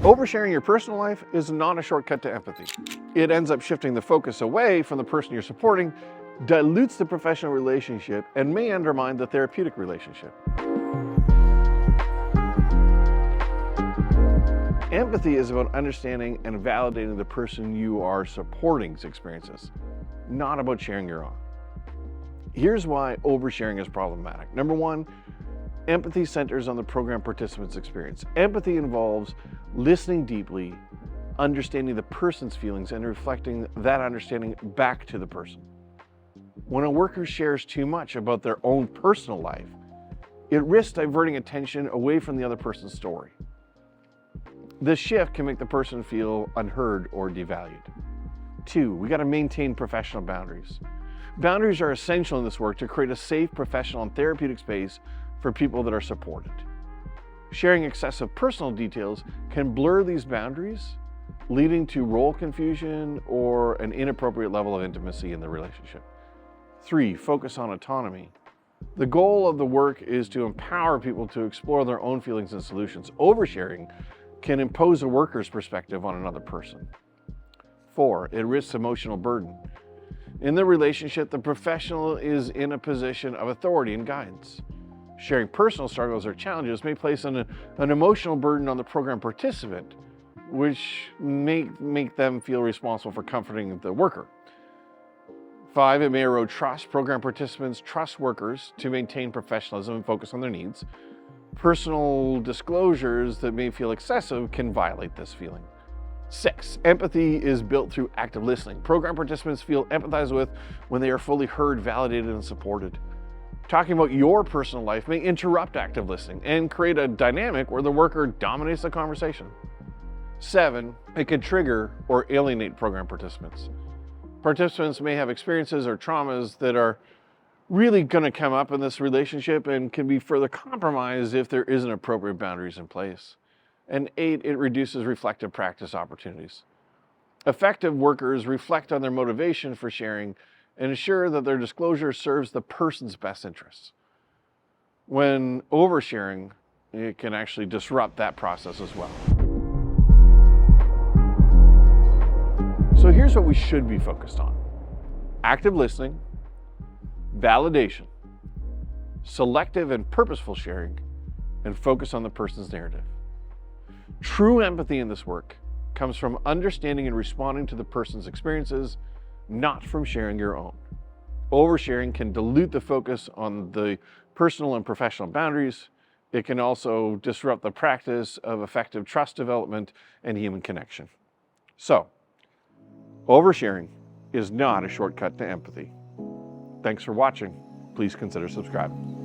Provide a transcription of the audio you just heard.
Oversharing your personal life is not a shortcut to empathy. It ends up shifting the focus away from the person you're supporting, dilutes the professional relationship, and may undermine the therapeutic relationship. Empathy is about understanding and validating the person you are supporting's experiences, not about sharing your own. Here's why oversharing is problematic. Number one, empathy centers on the program participant's experience. Empathy involves listening deeply, understanding the person's feelings, and reflecting that understanding back to the person. When a worker shares too much about their own personal life, it risks diverting attention away from the other person's story. This shift can make the person feel unheard or devalued. Two, we got to maintain professional boundaries. Boundaries are essential in this work to create a safe, professional, and therapeutic space for people that are supported. Sharing excessive personal details can blur these boundaries, leading to role confusion or an inappropriate level of intimacy in the relationship. Three, focus on autonomy. The goal of the work is to empower people to explore their own feelings and solutions. Oversharing can impose a worker's perspective on another person. Four, it risks emotional burden. In the relationship, the professional is in a position of authority and guidance. Sharing personal struggles or challenges may place an emotional burden on the program participant, which may make them feel responsible for comforting the worker. Five, it may erode trust. Program participants trust workers to maintain professionalism and focus on their needs. Personal disclosures that may feel excessive can violate this feeling. Six, empathy is built through active listening. Program participants feel empathized with when they are fully heard, validated, and supported. Talking about your personal life may interrupt active listening and create a dynamic where the worker dominates the conversation. Seven, it can trigger or alienate program participants. Participants may have experiences or traumas that are really going to come up in this relationship and can be further compromised if there isn't appropriate boundaries in place. And eight, it reduces reflective practice opportunities. Effective workers reflect on their motivation for sharing and ensure that their disclosure serves the person's best interests. When oversharing, it can actually disrupt that process as well. So here's what we should be focused on: active listening, validation, selective and purposeful sharing, and focus on the person's narrative. True empathy in this work comes from understanding and responding to the person's experiences, not from sharing your own. Oversharing can dilute the focus on the personal and professional boundaries. It can also disrupt the practice of effective trust development and human connection. So, oversharing is not a shortcut to empathy. Thanks for watching. Please consider subscribing.